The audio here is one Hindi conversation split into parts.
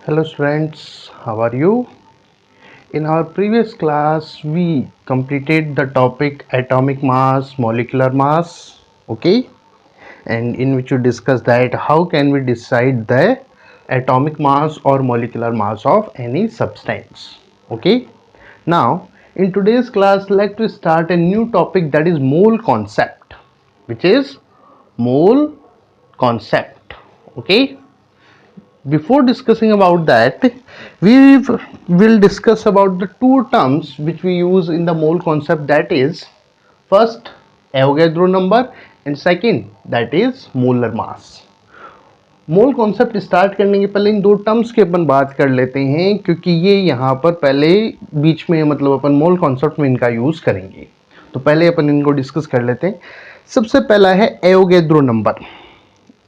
Hello students, how are you? In our previous class, we completed the topic atomic mass, molecular mass, okay? And in which we discussed that how can we decide the atomic mass or molecular mass of any substance, okay? Now, in today's class, let's start a new topic, that is mole concept, which is mole concept, okay? Before discussing about that, we will discuss about the two terms which we use in the mole concept, that is first Avogadro number and second that is molar mass. Mole concept start करने के पहले इन दो टर्म्स की अपन बात कर लेते हैं, क्योंकि ये यहाँ पर पहले बीच में मतलब अपन मोल कॉन्सेप्ट में इनका यूज करेंगे, तो पहले अपन इनको डिस्कस कर लेते हैं। सबसे पहला है एवोगैड्रो नंबर।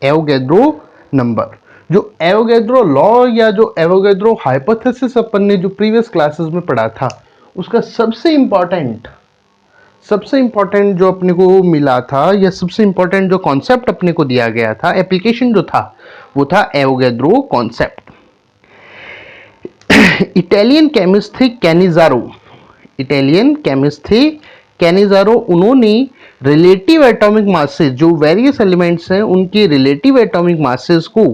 एवोगैड्रो नंबर, जो एवोगैड्रो लॉ या जो एवोगैड्रो हाइपोथेसिस अपन ने जो प्रीवियस क्लासेस में पढ़ा था, उसका सबसे इंपॉर्टेंट जो अपने को मिला था या सबसे इंपॉर्टेंट जो कॉन्सेप्ट अपने को दिया गया था, एप्लीकेशन जो था, वो था एवोगैड्रो कॉन्सेप्ट। इटालियन केमिस्ट थे कैनिजारो, उन्होंने रिलेटिव एटॉमिक मासेस, जो वेरियस एलिमेंट्स हैं उनके रिलेटिव एटॉमिक मासेस को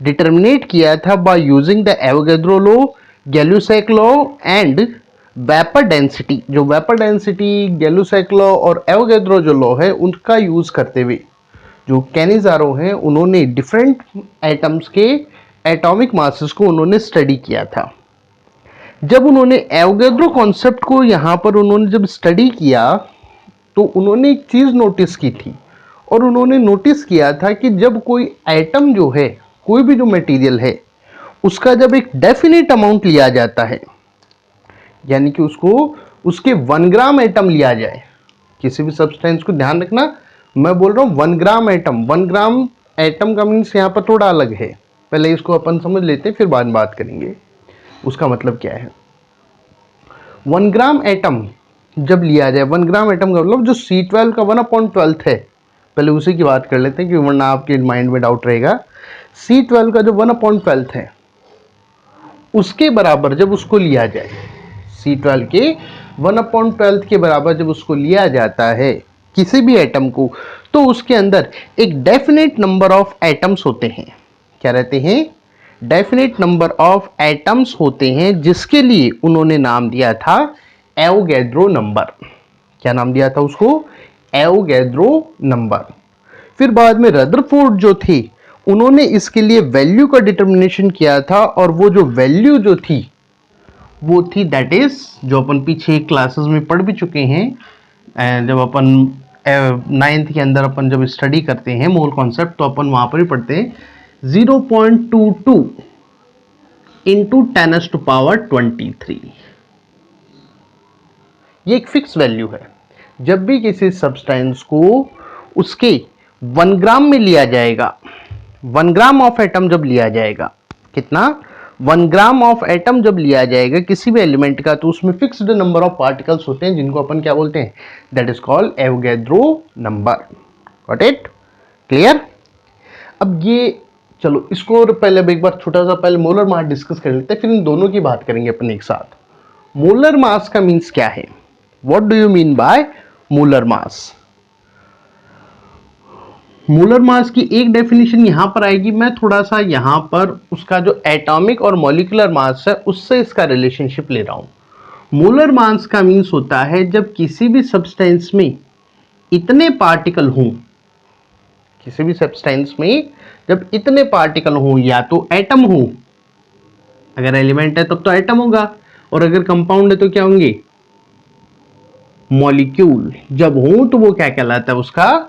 डिटर्मिनेट किया था by using the Avogadro law, Gay Lussac law and vapour density. जो वेपर डेंसिटी, गैलुसैक लॉ और एवोगैड्रो जो लॉ है उनका यूज करते हुए जो कैनिजारो हैं उन्होंने डिफरेंट एटम्स के एटॉमिक मासेस को उन्होंने स्टडी किया था। जब उन्होंने एवोगैड्रो कॉन्सेप्ट को यहाँ पर उन्होंने जब स्टडी किया तो उन्होंने एक चीज नोटिस की थी, और उन्होंने नोटिस किया था कि जब कोई एटम जो है, कोई भी जो मटेरियल है, उसका जब एक डेफिनेट अमाउंट लिया जाता है, यानी कि उसको उसके 1 ग्राम एटम लिया जाए, किसी भी सब्सटेंस को ध्यान रखना, मैं बोल रहा हूँ 1 ग्राम एटम। 1 ग्राम एटम का मीन्स यहाँ पर थोड़ा अलग है, पहले इसको अपन समझ लेते हैं फिर बाद में बात करेंगे उसका मतलब क्या है। 1 ग्राम एटम जब लिया जाए, 1 ग्राम एटम का मतलब जो C12 का 1/12 है, पहले उसी की बात कर लेते हैं क्योंकि वरना आपके माइंड में डाउट रहेगा। C12 का जो 1/12 है उसके बराबर जब उसको लिया जाए, C12 के 1/12 के बराबर जब उसको लिया जाता है किसी भी एटम को, तो उसके अंदर एक डेफिनेट नंबर ऑफ एटम्स होते हैं। क्या रहते हैं? डेफिनेट नंबर ऑफ एटम्स होते हैं, जिसके लिए उन्होंने नाम दिया था एवोगैड्रो नंबर। क्या नाम दिया था उसको? Avogadro number. फिर बाद में रदरफोर्ड जो थे, उन्होंने इसके लिए वैल्यू का डिटर्मिनेशन किया था, और वो जो वैल्यू जो थी वो थी, दैट इज, जो अपन पीछे क्लासेस में पढ़ भी चुके हैं, जब अपन 9th के अंदर अपन जब स्टडी करते हैं मोल कॉन्सेप्ट, तो अपन वहां पर ही पढ़ते हैं 0.22 इंटू 10⁻23। ये एक फिक्स वैल्यू है। जब भी किसी सब्सटेंस को उसके 1 ग्राम में लिया जाएगा, 1 ग्राम ऑफ एटम जब लिया जाएगा, कितना? 1 ग्राम ऑफ एटम जब लिया जाएगा किसी भी एलिमेंट का, तो उसमें फिक्स्ड नंबर ऑफ पार्टिकल्स होते हैं, जिनको अपन क्या बोलते हैं? That is called Avogadro number. Got it? Clear? अब ये चलो इसको पहले एक बार छोटा सा पहले मोलर मास डिस्कस कर लेते हैं, फिर इन दोनों की बात करेंगे अपन एक साथ। मोलर मास का मीन्स क्या है? What do you mean by molar mass? Molar mass की एक डेफिनेशन यहां पर आएगी, मैं थोड़ा सा यहां पर उसका जो एटॉमिक और मॉलिक्यूलर मास है उससे इसका रिलेशनशिप ले रहा हूं। मोलर मास का मीन्स होता है जब किसी भी सब्सटेंस में इतने पार्टिकल हों, किसी भी सब्सटेंस में जब इतने पार्टिकल हों, या तो एटम हो, अगर एलिमेंट है तब तो एटम होगा, और अगर कंपाउंड है तो क्या होंगे? मॉलिक्यूल। जब हो तो वो क्या कहलाता है? उसका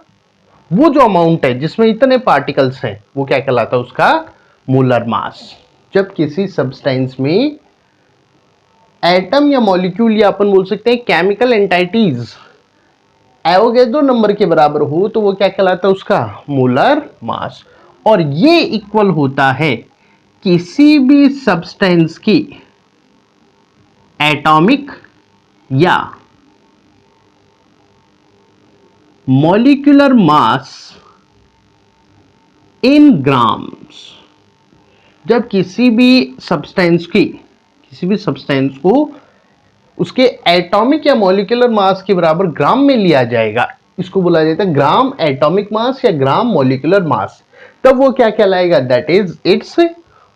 वो जो अमाउंट है जिसमें इतने पार्टिकल्स हैं वो क्या कहलाता है? उसका मोलर मास। जब किसी सब्सटेंस में एटम या मॉलिक्यूल या अपन बोल सकते हैं केमिकल एंटाइटीज एवोगैड्रो नंबर के बराबर हो, तो वो क्या कहलाता है? उसका मोलर मास। और ये इक्वल होता है किसी भी सब्सटेंस की एटॉमिक या मॉलिक्यूलर मास इन ग्राम्स। जब किसी भी सब्सटेंस को उसके एटॉमिक या मॉलिक्यूलर मास के बराबर ग्राम में लिया जाएगा, इसको बोला जाता है ग्राम एटॉमिक मास या ग्राम मॉलिक्यूलर मास, तब वो क्या कहलाएगा, that is it's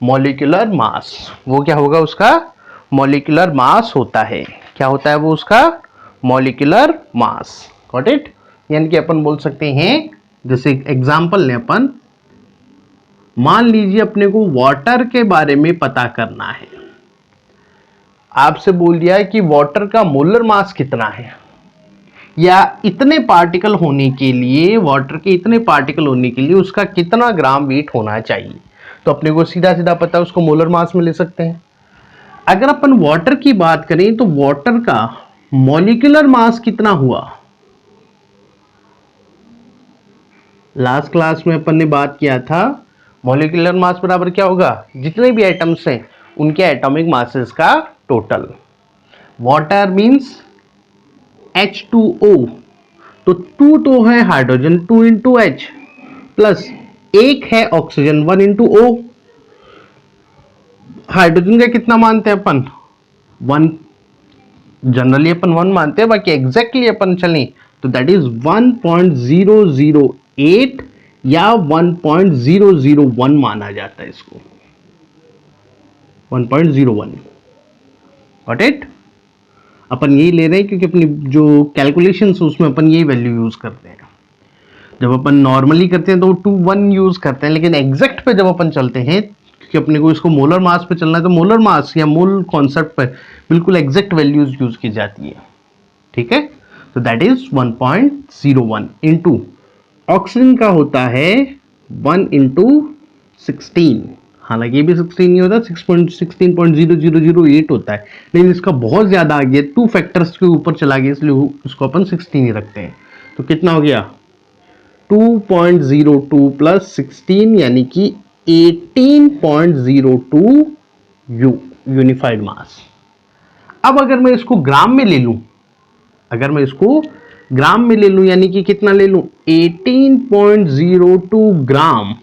molecular mass. वो क्या होगा, उसका मॉलिक्यूलर मास होता है। क्या होता है वो, उसका मॉलिक्यूलर मास। Got it. यानी कि अपन बोल सकते हैं, जैसे एग्जांपल लें अपन, मान लीजिए अपने को वाटर के बारे में पता करना है, आपसे बोल दिया है कि वाटर का मोलर मास कितना है, या इतने पार्टिकल होने के लिए, वाटर के इतने पार्टिकल होने के लिए उसका कितना ग्राम वेट होना चाहिए, तो अपने को सीधा सीधा पता है, उसको मोलर मास में ले सकते हैं। अगर अपन वाटर की बात करें तो वाटर का मॉलिक्यूलर मास कितना हुआ, लास्ट क्लास में अपन ने बात किया था, मॉलिक्यूलर मास बराबर क्या होगा, जितने भी एटम्स हैं उनके एटॉमिक मासेस का टोटल। वाटर मींस H2O, तो 2 तो है हाइड्रोजन 2 इंटू एच, प्लस एक है ऑक्सीजन 1 इंटू ओ। हाइड्रोजन का कितना मानते हैं अपन, 1, जनरली अपन 1 मानते हैं, बाकी एग्जैक्टली अपन चलें तो दैट इज 1.008 या 1.001 माना जाता है इसको, 1.01। Got it. अपन यही ले रहे हैं क्योंकि अपनी जो कैलकुलेशंस उसमें अपन यही वैल्यू यूज करते हैं। जब अपन नॉर्मली करते हैं तो 2-1 यूज करते हैं, लेकिन एग्जैक्ट पे जब अपन चलते हैं, क्योंकि अपने को इसको मोलर मास पे चलना है, तो मोलर मास या मोल कॉन्सेप्ट पे बिल्कुल एग्जैक्ट वैल्यूज यूज की जाती है। ठीक है, तो दैट इज 1.01 इंटू ऑक्सीजन का होता है 1 इंटू 16, हालांकि ये भी 16 नहीं होता, 16.0008 होता है, लेकिन इसका बहुत ज्यादा आ गया, 2 फैक्टर्स के ऊपर चला गया, इसलिए उसको अपन 16 ही रखते हैं। तो कितना हो गया, 2.02 प्लस 16 यानी कि 18.02 यूनिफाइड मास। अब अगर मैं इसको ग्राम में ले लूं, यानी कि कितना ले लूं, 18.02 ग्राम,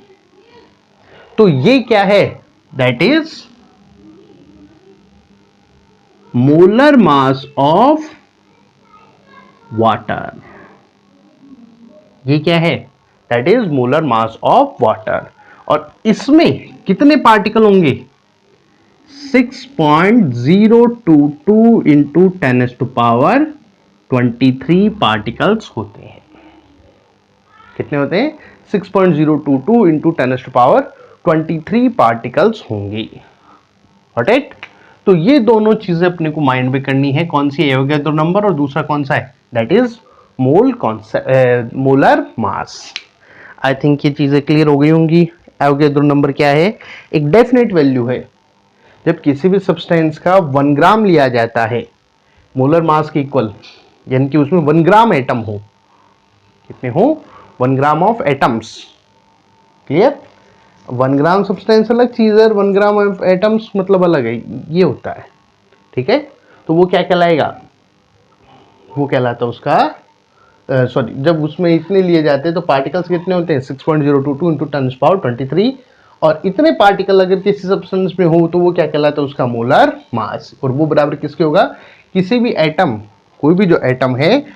तो ये क्या है, that is molar mass of water. ये क्या है, that is molar mass of water. और इसमें कितने पार्टिकल होंगे, 6.022 इंटू 10⁻23 पार्टिकल्स होते हैं। कितने होते हैं, 6.022 इंटू 10⁻23 पार्टिकल्स होंगे। Got it. तो ये दोनों चीजें अपने को माइंड में करनी है, कौन सी, एवोगैड्रो नंबर, और दूसरा कौन सा है, that is molar mass. I think ये चीजें क्लियर हो गई होंगी। एवोगैड्रो नंबर क्या है, एक डेफिनेट वैल्यू है, जब किसी भी सब्सटेंस का 1 ग्राम लिया जाता है मोलर मास के इक्वल, यानी कि उसमें 1 ग्राम एटम हो, कितने हो, 1 gram of atoms. Clear, 1 gram substance अलग चीज है, 1 ग्राम ऑफ एटम्स मतलब अलग है, ये होता है। ठीक है, तो वो क्या कहलाएगा, वो कहलाता है उसका, सॉरी, जब उसमें इतने लिए जाते हैं तो पार्टिकल्स कितने होते हैं, 6.022 इंटू 10⁻23, और इतने पार्टिकल अगर किसी सब्सटेंस में हो तो वो क्या कहलाता है, उसका मोलर मास। और वो बराबर किसके होगा, किसी भी एटम, कोई भी जो एटम है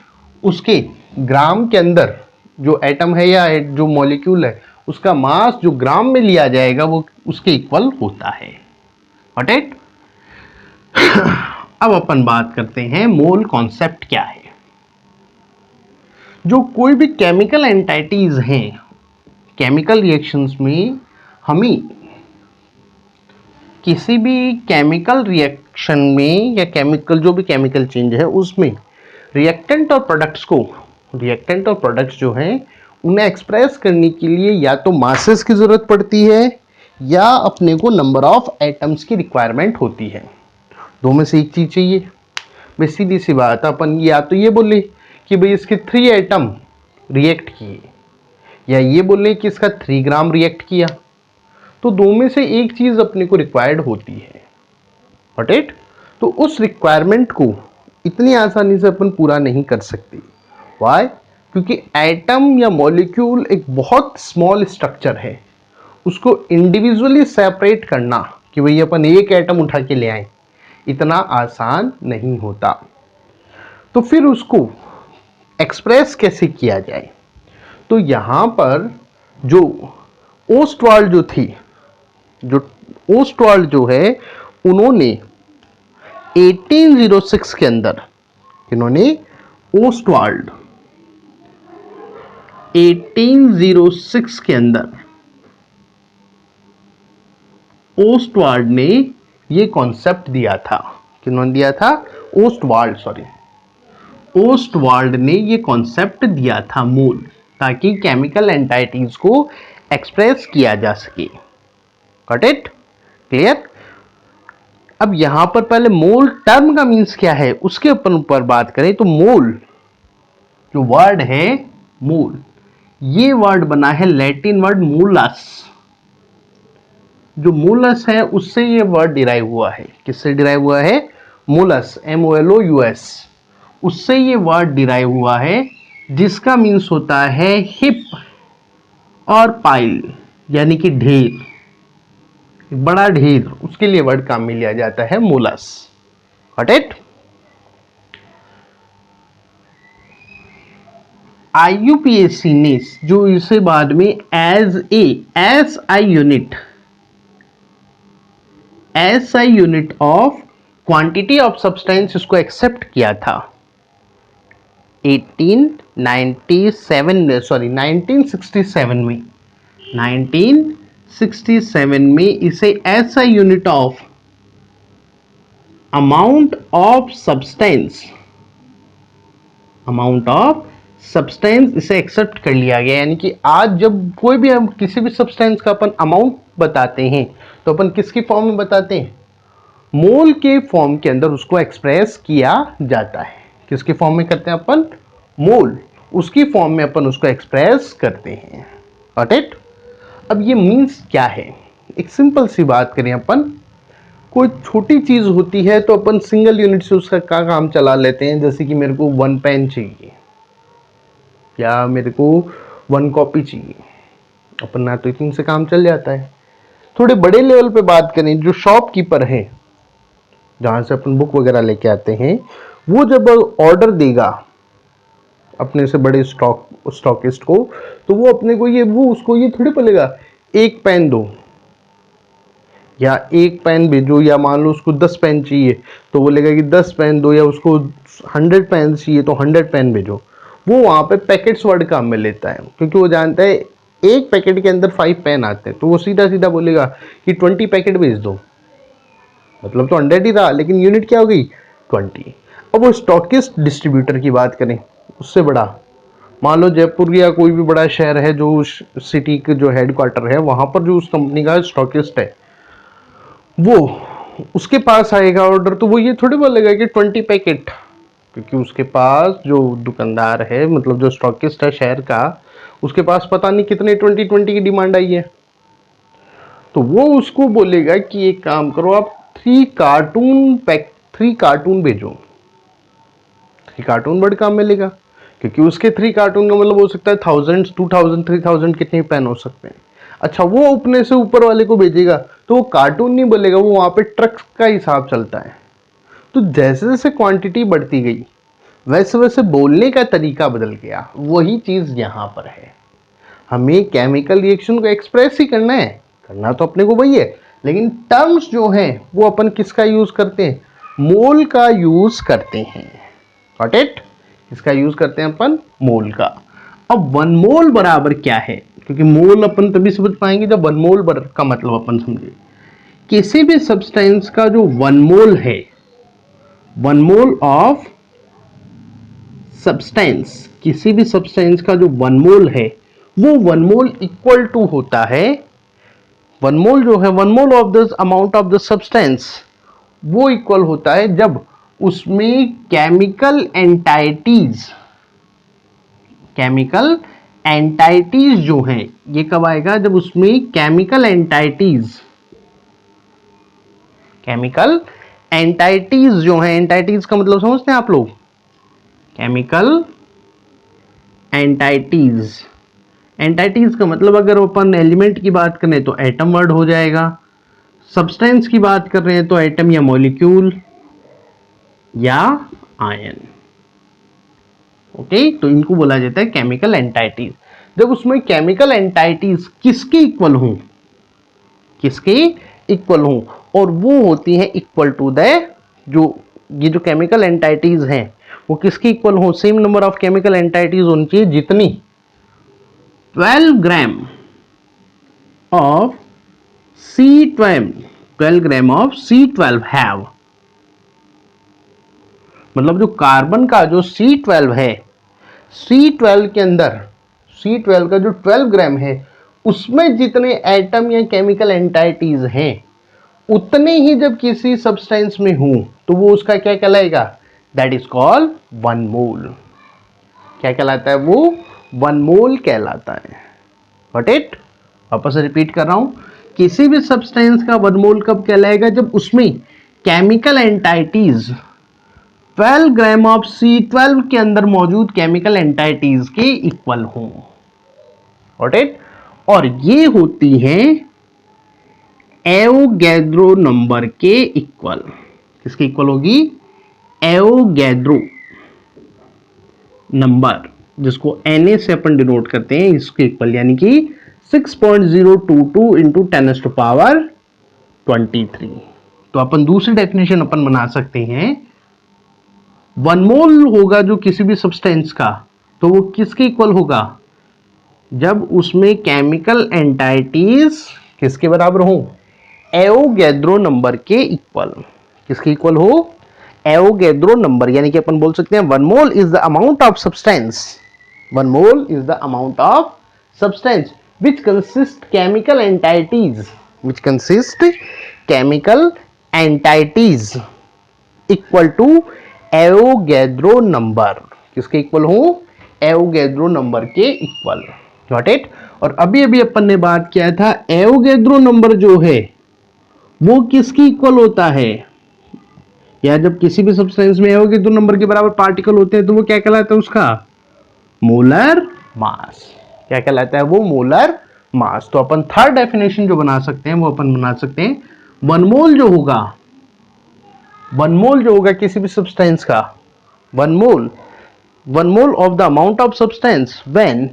उसके ग्राम के अंदर जो एटम है या जो मॉलिक्यूल है उसका मास जो ग्राम में लिया जाएगा वो उसके इक्वल होता है। Got it. अब अपन बात करते हैं मोल कॉन्सेप्ट क्या है। जो कोई भी केमिकल एंटाइटीज हैं, केमिकल रिएक्शंस में हमें किसी भी केमिकल रिएक्शन में या केमिकल जो भी केमिकल चेंज है उसमें रिएक्टेंट और प्रोडक्ट्स जो हैं उन्हें एक्सप्रेस करने के लिए या तो मासेस की जरूरत पड़ती है या अपने को नंबर ऑफ एटम्स की रिक्वायरमेंट होती है। दो में से एक चीज चाहिए। भाई सीधी सी बात, अपन या तो ये बोले कि भाई इसके 3 एटम रिएक्ट किए, या ये बोले कि इसका 3 ग्राम रिएक्ट किया, तो दो में से एक चीज अपने को रिक्वायर्ड होती है। Got it. तो उस रिक्वायरमेंट को इतनी आसानी से अपन पूरा नहीं कर सकते। व्हाई? क्योंकि एटम या मॉलिक्यूल एक बहुत स्मॉल स्ट्रक्चर है, उसको इंडिविजुअली सेपरेट करना कि भाई अपन एक एटम उठा के ले आए, इतना आसान नहीं होता। तो फिर उसको एक्सप्रेस कैसे किया जाए? तो यहां पर जो ओस्टवाल्ड जो थी, जो ओस्टवाल्ड जो है, उन्होंने 1806 के अंदर, इन्होंने ओस्टवाल्ड 1806 के अंदर ओस्टवाल्ड ने ये कॉन्सेप्ट दिया था। किन्होंने दिया था? ओस्टवाल्ड ने ये कॉन्सेप्ट दिया था मोल, ताकि केमिकल एंटाइटीज को एक्सप्रेस किया जा सके। Got it? क्लियर? अब यहां पर पहले मोल टर्म का मीन्स क्या है उसके ऊपर बात करें तो मोल जो वर्ड है, मोल, ये वर्ड बना है लैटिन वर्ड मूलस। जो मूलस है उससे ये वर्ड डिराइव हुआ है। किससे डिराइव हुआ है? मूलस, MOLOUS, उससे ये वर्ड डिराइव हुआ है, जिसका मीन्स होता है हिप और पाइल, यानी कि ढेर, बड़ा ढेर, उसके लिए वर्ड काम में लिया जाता है मूलस। Got it? IUPAC ने जो इसे बाद में SI unit of quantity of substance इसको एक्सेप्ट किया था 1967 में इसे SI unit of amount of substance इसे एक्सेप्ट कर लिया गया। यानी कि आज जब कोई भी हम किसी भी सब्सटेंस का अपन अमाउंट बताते हैं तो अपन किसकी फॉर्म में बताते हैं? मोल के फॉर्म के अंदर उसको एक्सप्रेस किया जाता है। किसके फॉर्म में करते हैं अपन? मोल, उसकी फॉर्म में अपन उसको एक्सप्रेस करते हैं। Got it? अब ये मीन्स क्या है? एक सिंपल सी बात करें, अपन कोई छोटी चीज होती है तो अपन सिंगल यूनिट से उसका काम चला लेते हैं। जैसे कि मेरे को 1 पेन चाहिए या मेरे को 1 कॉपी चाहिए, अपन ना तो इतने से काम चल जाता है। थोड़े बड़े लेवल पे बात करें, जो शॉपकीपर है जहां से अपन बुक वगैरह लेके आते हैं, वो जब ऑर्डर देगा अपने से बड़े स्टॉकिस्ट को, तो वो अपने को उसको ये थोड़ी बोलेगा 1 पेन दो या 1 पेन भेजो, या मान लो उसको 10 पेन चाहिए तो बोलेगा कि 10 पेन दो, या उसको 100 पेन चाहिए तो 100 पेन भेजो। वो वहां पे पैकेट्स वर्ड काम में लेता है, क्योंकि वो जानता है एक पैकेट के अंदर 5 पेन आते हैं, तो वो सीधा सीधा बोलेगा कि 20 पैकेट भेज दो। मतलब तो 100 ही था, लेकिन यूनिट क्या हो गई? 20। अब वो स्टॉकिस्ट डिस्ट्रीब्यूटर की बात करें, उससे बड़ा, मान लो जयपुर या कोई भी बड़ा शहर है, जो उस सिटी के जो हेडक्वार्टर है, वहां पर जो उस कंपनी का स्टॉकिस्ट है, वो उसके पास आएगा ऑर्डर, तो वो ये थोड़ी बोलेगा कि 20 पैकेट, क्योंकि उसके पास जो दुकानदार है, मतलब जो स्टॉकिस्ट है शहर का, उसके पास पता नहीं कितने 20 की डिमांड आई है। तो वो उसको बोलेगा कि एक काम करो, आप 3 कार्टून भेजो। 3 कार्टून बड़े काम मिलेगा, क्योंकि उसके 3 कार्टून का मतलब हो सकता है 1000, 2000, 3000 कितने पेन हो सकते हैं। अच्छा, वो अपने से ऊपर वाले को भेजेगा तो वो कार्टून नहीं बोलेगा, वो वहां पे ट्रक का हिसाब चलता है। तो जैसे जैसे क्वांटिटी बढ़ती गई, वैसे वैसे बोलने का तरीका बदल गया। वही चीज यहां पर है, हमें केमिकल रिएक्शन को एक्सप्रेस ही करना है, करना तो अपने को वही है, लेकिन टर्म्स जो हैं वो अपन किसका यूज करते हैं? मोल का यूज करते हैं। Got it? इसका यूज करते हैं अपन मोल का। अब 1 मोल बराबर क्या है? क्योंकि मोल अपन तभी समझ पाएंगे जब 1 मोल का मतलब अपन समझे। किसी भी सब्सटेंस का जो 1 मोल है, 1 मोल ऑफ सब्सटेंस, किसी भी सब्सटेंस का जो 1 मोल है, वो 1 मोल इक्वल टू होता है, 1 मोल जो है, 1 mole of this amount of the substance, वो इक्वल होता है जब उसमें केमिकल एंटाइटीज जो हैं, ये कब आएगा? जब उसमें केमिकल एंटाइटीज जो हैं, एंटाइटीज का मतलब समझते हैं आप लोग? केमिकल एंटाइटीज एंटाइटीज का मतलब अगर अपन एलिमेंट की बात करें तो एटम वर्ड हो जाएगा, सब्सटेंस की बात कर रहे हैं तो एटम या मॉलिक्यूल या आयन। ओके, तो इनको बोला जाता है केमिकल एंटाइटीज। जब उसमें केमिकल एंटाइटीज किसके इक्वल हों, किसके इक्वल हों, और वो होती हैं इक्वल टू द, जो ये जो केमिकल एंटाइटीज हैं वो किसके इक्वल हों, same number of chemical entities होनी चाहिए जितनी 12 gram of C12, 12 gram of C12 have, मतलब जो कार्बन का जो C12 है, C12 के अंदर C12 का जो 12 ग्राम है उसमें जितने एटम या केमिकल एंटाइटीज हैं उतने ही जब किसी सब्सटेंस में हो तो वो उसका क्या कहलाएगा, दैट इज कॉल्ड 1 मोल। क्या कहलाता है वो, 1 मोल कहलाता है। Got it? वापस रिपीट कर रहा हूं, किसी भी सब्सटेंस का 1 मोल कब कहलाएगा, जब उसमें chemical entities 12 gram of C12 के अंदर मौजूद केमिकल एंटाइटीज के इक्वल हों। Got it? और ये होती हैं एवोगैड्रो नंबर के इक्वल। किसके इक्वल होगी, एवोगैड्रो नंबर, जिसको Na से अपन डिनोट करते हैं, इसके इक्वल, यानी कि 6.022 इंटू 10⁻23। तो अपन दूसरी डेफिनेशन अपन बना सकते हैं, 1 मोल होगा जो किसी भी सब्सटेंस का, तो वो किसके इक्वल होगा, जब उसमें केमिकल एंटाइटीज किसके बराबर हो, एवोगैड्रो नंबर के इक्वल। किसके इक्वल हो, एवोगैड्रो नंबर, यानी कि अपन बोल सकते हैं 1 mole is the amount of substance, 1 mole is the amount of substance which consist chemical entities, which consist chemical entities equal to Avogadro number. किसके इक्वल हो, एवोगैड्रो नंबर के इक्वल। Got it? और अभी अभी अपन ने बात किया था एवोगैड्रो नंबर जो है वो किसकी इक्वल होता है, या जब किसी भी सब्सटेंस में एवोगैड्रो नंबर के बराबर पार्टिकल होते हैं तो वो क्या कहलाता है, उसका मोलर मास। क्या कहलाता है वो, मोलर मास। तो अपन थर्ड डेफिनेशन जो बना सकते हैं वो अपन बना सकते हैं 1 मोल जो होगा, 1 मोल जो होगा किसी भी सब्सटेंस का, 1 mole of the amount of substance when,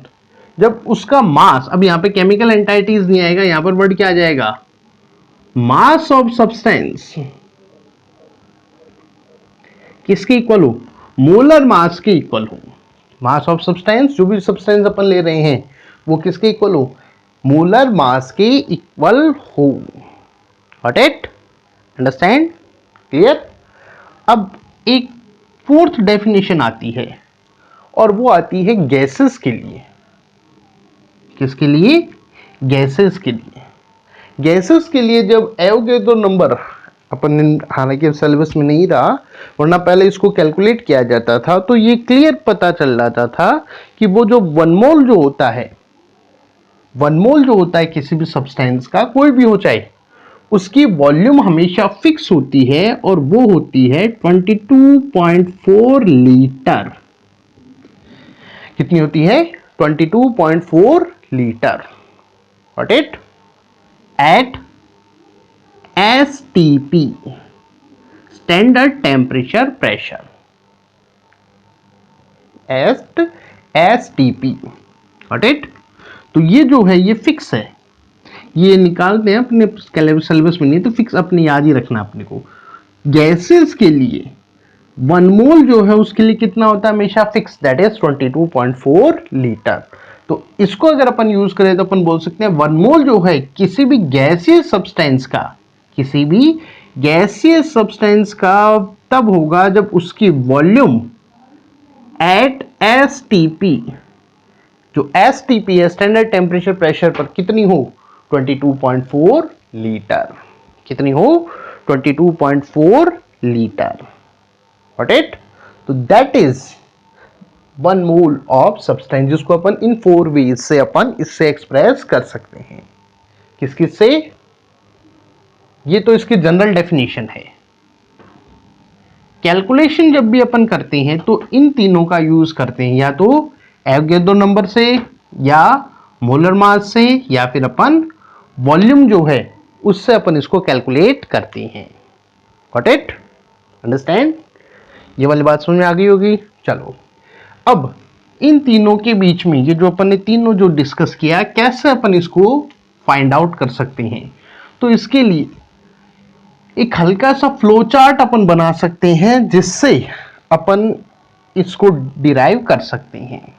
जब उसका मास, अब यहां पे केमिकल एंटाइटीज नहीं आएगा, यहां पर वर्ड क्या आ जाएगा, मास ऑफ सब्सटेंस किसके इक्वल हो, मोलर मास के इक्वल हो। मास ऑफ सब्सटेंस, जो भी सब्सटेंस अपन ले रहे हैं वो किसके इक्वल हो, मोलर मास के इक्वल हो। Got it? अंडरस्टैंड? क्लियर? अब एक फोर्थ डेफिनेशन आती है और वो आती है गैसेस के लिए। किसके लिए, गैसेस के लिए। गैसेस के लिए जब एवोगैड्रो नंबर अपन, हालांकि सिलेबस में नहीं रहा, वरना पहले इसको कैलकुलेट किया जाता था तो ये क्लियर पता चल जाता था कि वो जो 1 मोल जो होता है, 1 मोल जो होता है किसी भी सब्सटेंस का, कोई भी हो चाहे, उसकी वॉल्यूम हमेशा फिक्स होती है और वो होती है 22.4 लीटर। कितनी होती है, 22.4 litre. Got it? At STP, standard temperature pressure, at STP। Got it? तो ये जो है ये फिक्स है, ये निकालते हैं अपने सिलेबस में, नहीं तो फिक्स अपने याद ही रखना अपने को। गैसेस के लिए 1 मोल जो है उसके लिए कितना होता है, हमेशा फिक्स, दैट इज 22.4 लीटर। तो इसको अगर अपन यूज करें तो अपन बोल सकते हैं 1 मोल जो है किसी भी गैसियस सब्सटेंस का, किसी भी गैसियस सब्सटेंस का तब होगा जब उसकी वॉल्यूम एट एसटीपी, जो एसटीपी है स्टैंडर्ड टेम्परेचर प्रेशर पर, कितनी हो, 22.4 लीटर। कितनी हो, 22.4 लीटर। Got it? तो that is 1 mole of substance, जिसको अपन इन 4 वेज से अपन इससे एक्सप्रेस कर सकते हैं। किस किस से, ये तो इसकी जनरल डेफिनेशन है। कैलकुलेशन जब भी अपन करते हैं तो इन तीनों का यूज करते हैं, या तो एवोगैड्रो नंबर से, या मोलर मास से या फिर अपन वॉल्यूम जो है उससे अपन इसको कैलकुलेट करते हैं। Got it? अंडरस्टैंड? ये वाली बात समझ में आ गई होगी। चलो अब इन तीनों के बीच में ये जो अपन ने तीनों जो डिस्कस किया, कैसे अपन इसको फाइंड आउट कर सकते हैं। तो इसके लिए एक हल्का सा फ्लो चार्ट अपन बना सकते हैं जिससे अपन इसको डिराइव कर सकते हैं।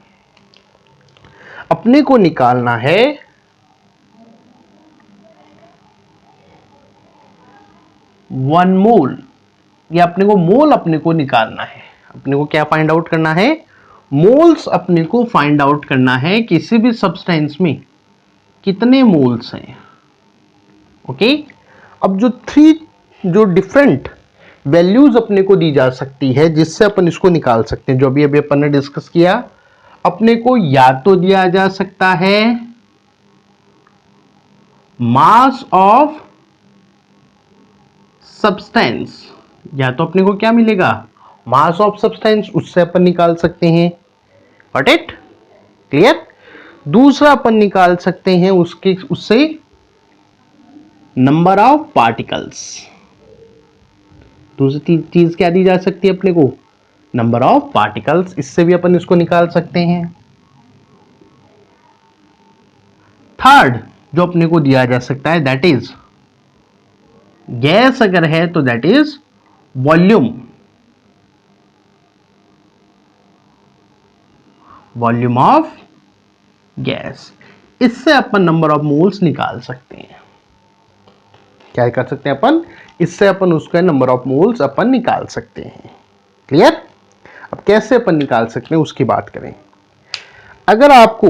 अपने को निकालना है 1 मोल, या अपने को मोल अपने को निकालना है। अपने को क्या फाइंड आउट करना है? मोल्स अपने को फाइंड आउट करना है किसी भी सब्सटेंस में कितने मोल्स हैं। ओके, अब जो 3 जो डिफरेंट वैल्यूज अपने को दी जा सकती है जिससे अपन इसको निकाल सकते हैं, जो अभी अभी अपन ने डिस्कस किया, अपने को या तो दिया जा सकता है मास ऑफ सब्सटेंस, या तो अपने को क्या मिलेगा? मास ऑफ सब्सटेंस, उससे अपन निकाल सकते हैं। Got it? क्लियर? दूसरा अपन निकाल सकते हैं उससे नंबर ऑफ पार्टिकल्स। दूसरी चीज क्या दी जा सकती है अपने को? नंबर ऑफ पार्टिकल्स, इससे भी अपन इसको निकाल सकते हैं। थर्ड जो अपने को दिया जा सकता है दैट इज गैस अगर है तो that is volume, volume of gas. इससे अपन नंबर ऑफ मोल्स निकाल सकते हैं। क्या कर सकते हैं अपन? इससे अपन उसका नंबर ऑफ मोल्स अपन निकाल सकते हैं। क्लियर? अब कैसे अपन निकाल सकते हैं उसकी बात करें। अगर आपको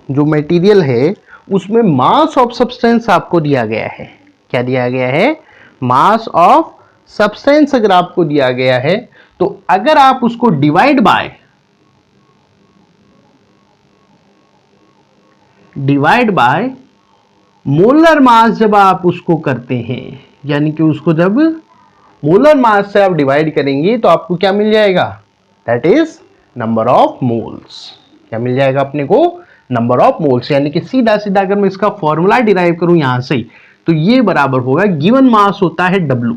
जो मटेरियल है उसमें मास ऑफ सब्सटेंस आपको दिया गया है, क्या दिया गया है? मास ऑफ सब्सटेंस अगर आपको दिया गया है, तो अगर आप उसको डिवाइड बाय मोलर मास जब आप उसको करते हैं, यानी कि उसको जब मोलर मास से आप डिवाइड करेंगे तो आपको क्या मिल जाएगा? That is number of moles. क्या मिल जाएगा अपने को? Number of moles. यानी कि सीधा सीधा अगर मैं इसका फॉर्मूला डिराइव करूं यहां से, तो ये बराबर होगा, गिवन मास होता है W।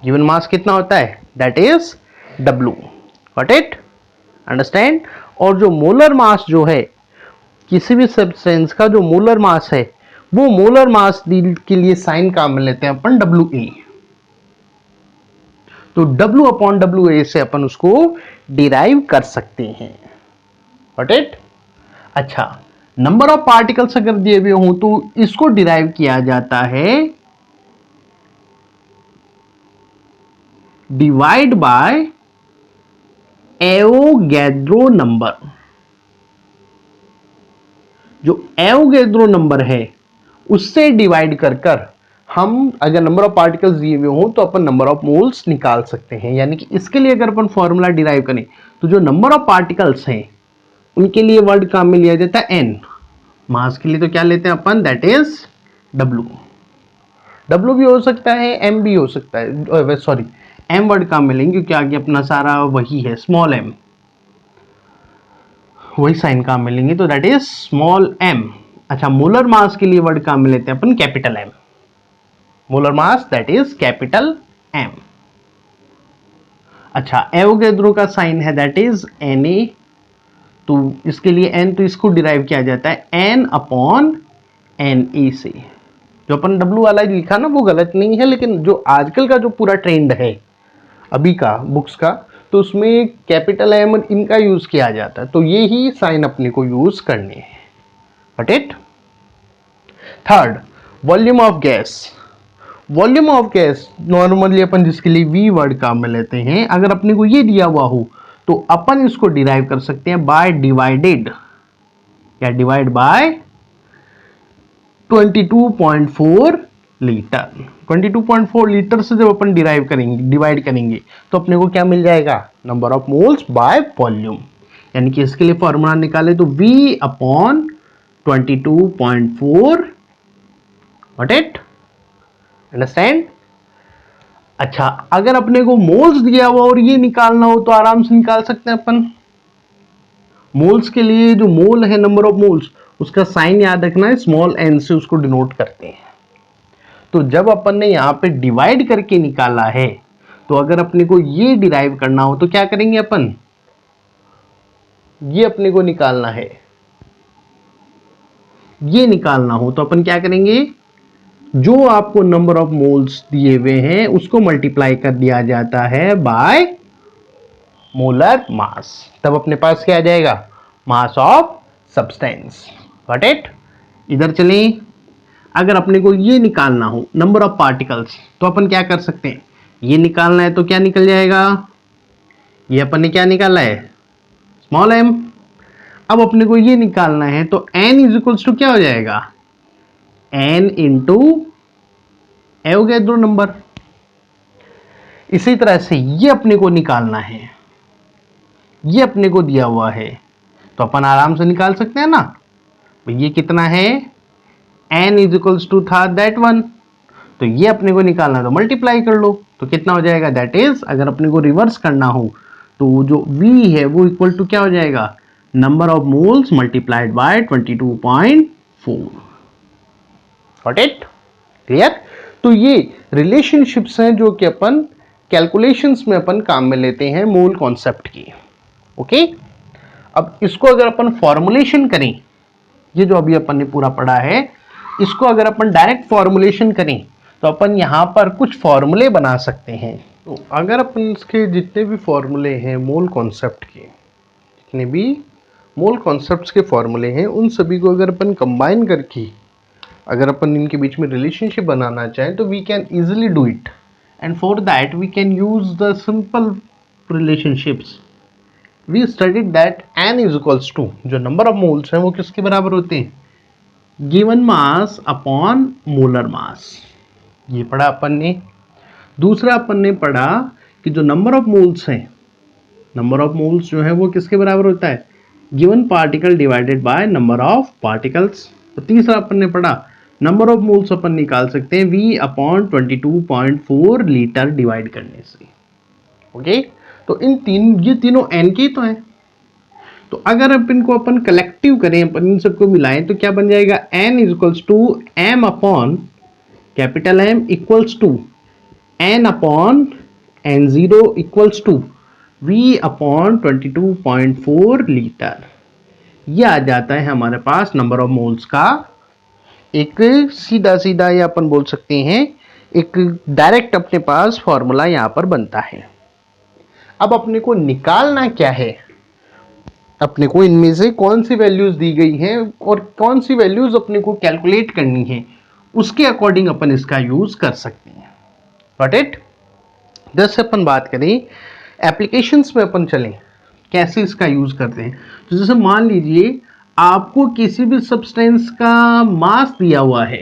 गिवन मास कितना होता है? That is W। Got it? Understand? और जो मोलर मास जो है किसी भी सब्सटेंस का, जो मोलर मास है, वो मोलर मास के लिए साइन काम में लेते हैं अपन WA। तो W/WA से अपन उसको डिराइव कर सकते हैं। Got it? अच्छा, नंबर ऑफ पार्टिकल्स अगर दिए हुए हों तो इसको डिराइव किया जाता है डिवाइड बाय एवोगैड्रो नंबर। जो एवोगैड्रो नंबर है उससे डिवाइड कर हम अगर नंबर ऑफ पार्टिकल्स दिए हुए हों तो अपन नंबर ऑफ मोल्स निकाल सकते हैं। यानी कि इसके लिए अगर अपन फॉर्मूला डिराइव करें तो जो नंबर ऑफ पार्टिकल्स हैं उनके लिए वर्ड काम में लिया जाता है N। मास के लिए तो क्या लेते हैं अपन? That is W। W भी हो सकता है, M भी हो सकता है, सॉरी M वर्ड काम में लेंगे क्योंकि आगे अपना सारा वही है, स्मॉल m, वही साइन काम में लेंगे, तो दैट इज स्मॉल m। अच्छा, मोलर मास के लिए वर्ड काम में लेते हैं अपन capital M। Molar mass that is capital M। अच्छा, एवोगैड्रो का साइन है दैट इज Na। तो इसके लिए n, तो इसको डिराइव किया जाता है N/Na से। जो अपन W वाला लिखा ना वो गलत नहीं है, लेकिन जो आजकल का जो पूरा ट्रेंड है अभी का बुक्स का, तो उसमें कैपिटल M इनका यूज किया जाता है। तो ये ही साइन अपने को यूज करने हैं। Got it? Third, volume of gas. Volume of gas normally अपन जिसके लिए V वर्ड काम में लेते हैं, अगर अपने को ये दिया हुआ हो तो अपन इसको डिराइव कर सकते हैं बाय डिवाइडेड, या डिवाइड बाय 22.4 लीटर। 22.4 लीटर से जब अपन डिवाइड करेंगे तो अपने को क्या मिल जाएगा? Number of moles by volume. यानी कि इसके लिए फॉर्मूला निकाले तो V/22.4। What it? अंडरस्टैंड? अच्छा, अगर अपने को मोल्स दिया हुआ और ये निकालना हो तो आराम से निकाल सकते हैं अपन। मोल्स के लिए जो मोल है, नंबर ऑफ मोल्स, उसका साइन याद रखना है, स्मॉल एन से उसको डिनोट करते हैं। तो जब अपन ने यहाँ पे डिवाइड करके निकाला है, तो अगर अपने को ये डिराइव करना हो तो क्या करेंगे अपन, ये अपने को निकालना है, ये निकालना हो तो अपन क्या करेंगे, जो आपको नंबर ऑफ मोल्स दिए हुए हैं उसको मल्टीप्लाई कर दिया जाता है बाय मोलर मास, तब अपने पास क्या आ जाएगा, mass of substance. Got it. इधर चलें, अगर अपने को ये निकालना हो नंबर ऑफ पार्टिकल्स, तो अपन क्या कर सकते हैं, ये निकालना है तो क्या निकल जाएगा, ये अपन ने क्या निकाला है, स्मॉल एम। अब अपने को ये निकालना है तो n इज इक्वल्स टू क्या हो जाएगा, n इंटू एवोगैड्रो नंबर। इसी तरह से ये अपने को निकालना है, ये अपने को दिया हुआ है तो अपन आराम से निकाल सकते हैं ना, ये कितना है, n इज इक्वल्स टू था दैट वन, तो ये अपने को निकालना तो मल्टीप्लाई कर लो, तो कितना हो जाएगा, दैट इज अगर अपने को रिवर्स करना हो तो जो v है वो इक्वल टू क्या हो जाएगा, number of moles multiplied by 22.4। Got it, clear. तो ये रिलेशनशिप्स हैं जो कि अपन कैलकुलेशंस में अपन काम में लेते हैं मोल कॉन्सेप्ट की। ओके, अब इसको अगर अपन फॉर्मुलेशन करें, ये जो अभी अपन ने पूरा पढ़ा है, इसको अगर अपन डायरेक्ट फॉर्मुलेशन करें तो अपन यहां पर कुछ फॉर्मूले बना सकते हैं। तो अगर अपन इसके जितने भी फॉर्मूले हैं मोल कॉन्सेप्ट के, जितने भी मोल कॉन्सेप्ट्स के फॉर्मूले हैं, उन सभी को अगर अपन कंबाइन करके अगर अपन इनके बीच में रिलेशनशिप बनाना चाहें तो we can easily do it, and for that we can use the simple relationships. We studied that n is equals to, जो नंबर ऑफ मोल्स हैं वो किसके बराबर होते हैं, given mass upon molar mass, ये पढ़ा अपन ने। दूसरा अपन ने पढ़ा कि जो नंबर ऑफ मोल्स हैं, नंबर ऑफ मोल्स जो है वो किसके बराबर होता है, given particle divided by number of particles. तो तीसरा अपन ने पढ़ा नंबर ऑफ मोल्स अपन निकाल सकते हैं V अपॉन 22.4 लीटर डिवाइड करने से। ओके, तो ये तीनों n के तो हैं, तो अगर अपन को अपन कलेक्टिव करें, अपन इन सबको मिलाएं तो क्या बन जाएगा, n is equals to m upon capital M equals to n upon n0 equals to V upon 22.4 litre. ये आ जाता है हमारे पास नंबर ऑफ मोल्स का एक सीधा सीधा, या अपन बोल सकते हैं एक डायरेक्ट अपने पास फॉर्मूला यहां पर बनता है। अब अपने को निकालना क्या है, अपने को इनमें से कौन सी वैल्यूज दी गई हैं और कौन सी वैल्यूज अपने को कैलकुलेट करनी है, उसके अकॉर्डिंग अपन इसका यूज कर सकते हैं। Got it. जैसे अपन बात करें एप्लीकेशंस में अपन चलें, कैसे इसका यूज करते हैं, तो जैसे मान लीजिए आपको किसी भी सब्सटेंस का मास दिया हुआ है,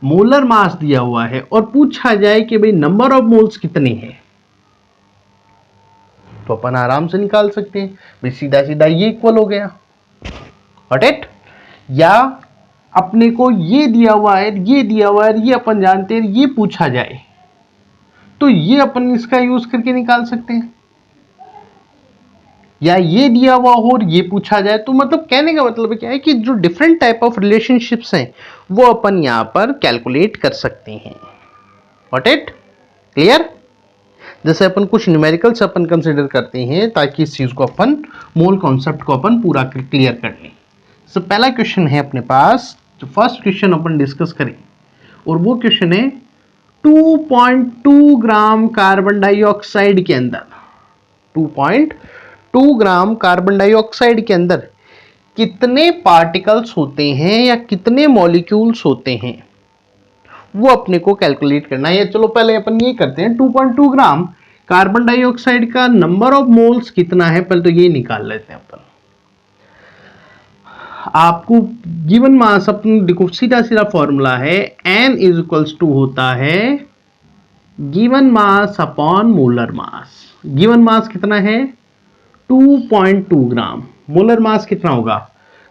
मोलर मास दिया हुआ है, और पूछा जाए कि भाई नंबर ऑफ मोल्स कितने हैं, तो अपन आराम से निकाल सकते हैं, भाई सीधा सीधा ये इक्वल हो गया। Got it. या अपने को ये दिया हुआ है, ये दिया हुआ है, ये अपन जानते हैं, ये पूछा जाए तो ये अपन इसका यूज करके निकाल सकते हैं, या ये दिया हुआ हो और ये पूछा जाए, तो मतलब कहने का मतलब क्या है कि जो डिफरेंट टाइप ऑफ रिलेशनशिप्स हैं वो अपन यहां पर कैलकुलेट कर सकते हैं। Got it, clear. जैसे अपन कुछ न्यूमेरिकल्स अपन कंसिडर करते हैं ताकि इस चीज को अपन मोल कॉन्सेप्ट को अपन पूरा क्लियर कर लें। तो पहला क्वेश्चन है अपने पास, जो फर्स्ट क्वेश्चन अपन डिस्कस करें, और वो क्वेश्चन है 2.2 ग्राम कार्बन डाइऑक्साइड के अंदर, 2.2 ग्राम कार्बन डाइऑक्साइड के अंदर कितने पार्टिकल्स होते हैं या कितने मॉलिक्यूल्स होते हैं, वो अपने को कैलकुलेट करना है। चलो पहले अपन ये करते हैं, 2.2 ग्राम कार्बन डाइऑक्साइड का नंबर ऑफ मोल्स कितना है, पहले तो ये निकाल लेते हैं अपन। आपको गिवन मास, अपनी देखो सीधा सीधा फॉर्मूला है, n इज इक्वल्स टू होता है गिवन मास अपॉन मोलर मास। गिवन मास कितना है, 2.2 ग्राम। मोलर मास कितना होगा,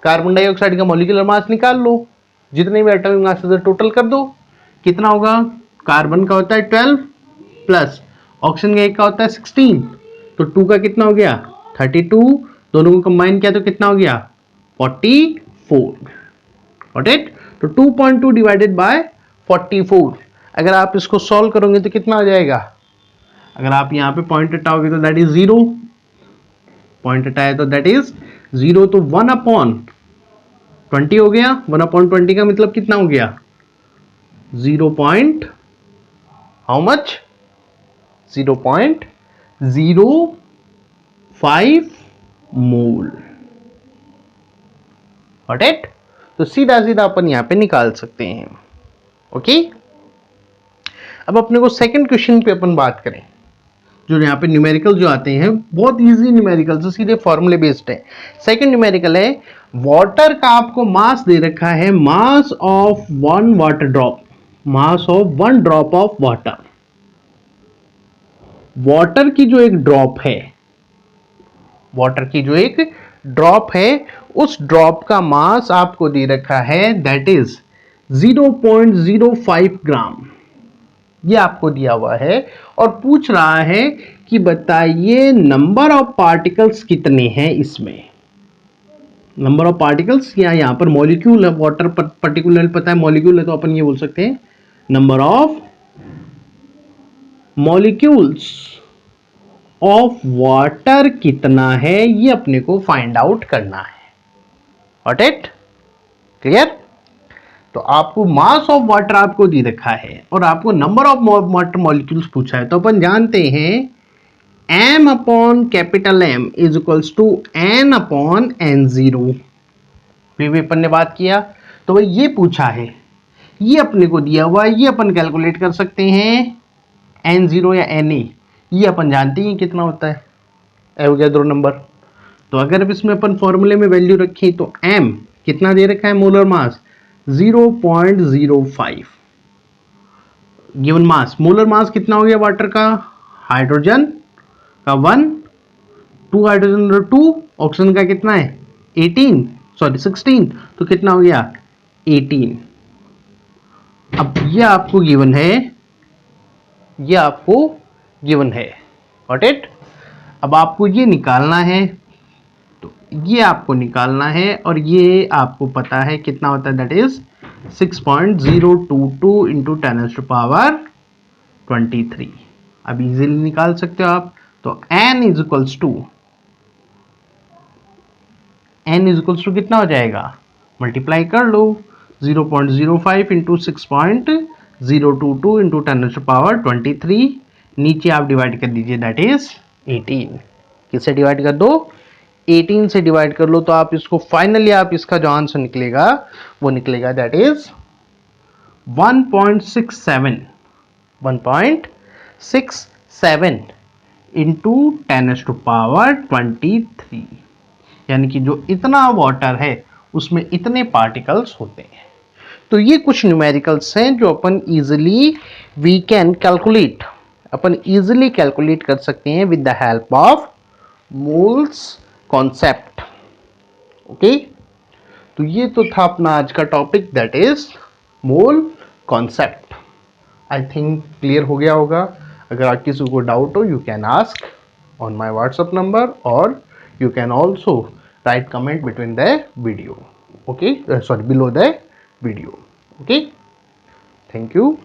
कार्बन डाइऑक्साइड का मॉलिक्यूलर मास निकाल लो, जितने भी एटॉमिक मास है टोटल कर दो, कितना होगा, कार्बन का होता है 12 प्लस ऑक्सीजन का एक का होता है 16, तो 2 का कितना हो गया 32, दोनों को कंबाइन किया तो कितना हो गया 44, गॉट इट। तो 2.2 डिवाइडेड बाय 44, अगर आप इसको सॉल्व करोगे तो कितना हो जाएगा, अगर आप यहां पे पॉइंट हटाओगे तो दैट इज 0, पॉइंट हटाए तो दैट इज 0, तो 1/20 हो गया। 1/20 का मतलब कितना हो गया 0 point how much 0.05 mole, got it. तो सीधा सीधा अपन यहां पे निकाल सकते हैं। ओके, अब अपने को सेकंड क्वेश्चन पे अपन बात करें, जो यहाँ पे न्यूमेरिकल जो आते हैं बहुत इजी न्यूमेरिकल, जो सीधे फॉर्मूले बेस्ड है। सेकंड न्यूमेरिकल है, वाटर का आपको मास दे रखा है, mass of one water drop, mass of one drop of water. Water की जो एक ड्रॉप है, वाटर की जो एक ड्रॉप है, उस ड्रॉप का मास आपको दे रखा है दैट इज 0.05 ग्राम, ये आपको दिया हुआ है और पूछ रहा है कि बताइए नंबर ऑफ पार्टिकल्स कितने हैं इसमें। नंबर ऑफ पार्टिकल्स या यहां पर मॉलिक्यूल है, वाटर पर्टिकुलर पता है मॉलिक्यूल है तो अपन ये बोल सकते हैं number of molecules of water कितना है, ये अपने को फाइंड आउट करना है। Got it, clear. तो आपको मास ऑफ वाटर आपको दे रखा है और आपको नंबर ऑफ वाटर मॉलिक्यूल्स पूछा है, तो अपन जानते हैं m upon capital M is equals to n upon n0। भी अपन ने बात किया, तो भाई ये पूछा है, ये अपने को दिया हुआ है, ये अपन कैलकुलेट कर सकते हैं n0 या na, ये अपन जानते हैं कितना होता है एवोगैड्रो नंबर। तो अगर इसमें अपन फॉर्मूले में वैल्यू रखें तो m कितना दे रखा है molar mass 0.05, given mass, molar mass कितना हो गया वाटर का, हाइड्रोजन का 1, 2 हाइड्रोजन 2, ऑक्सीजन का कितना है 16, तो कितना हो गया 18। अब ये आपको गिवन है, ये आपको गिवन है, गॉट इट। अब आपको ये निकालना है, तो ये आपको निकालना है और ये आपको पता है कितना होता है दैट इज 6.022 इंटू 10⁻23। अब इजीली निकाल सकते हो आप, तो n इज इक्वल्स टू कितना हो जाएगा, मल्टीप्लाई कर लो 0.05 इंटू 6.022 इंटू 10⁻23, नीचे आप डिवाइड कर दीजिए दैट इज 18। किससे डिवाइड कर दो 18 से डिवाइड कर लो, तो आप इसको फाइनली आप इसका जो आंसर निकलेगा वो निकलेगा दैट इज 1.67 इंटू 10⁻23, यानी कि जो इतना वाटर है उसमें इतने पार्टिकल्स होते हैं। तो ये कुछ न्यूमेरिकल्स हैं जो अपन इजीली वी कैन कैलकुलेट, अपन इजीली कैलकुलेट कर सकते हैं with the help of moles concept. Okay, तो ये तो था अपना आज का topic that is mole concept. I think clear हो गया होगा। अगर आप किसी को डाउट हो you can ask on my WhatsApp number और you can also write comment between the video, okay, sorry below the video, okay, thank you।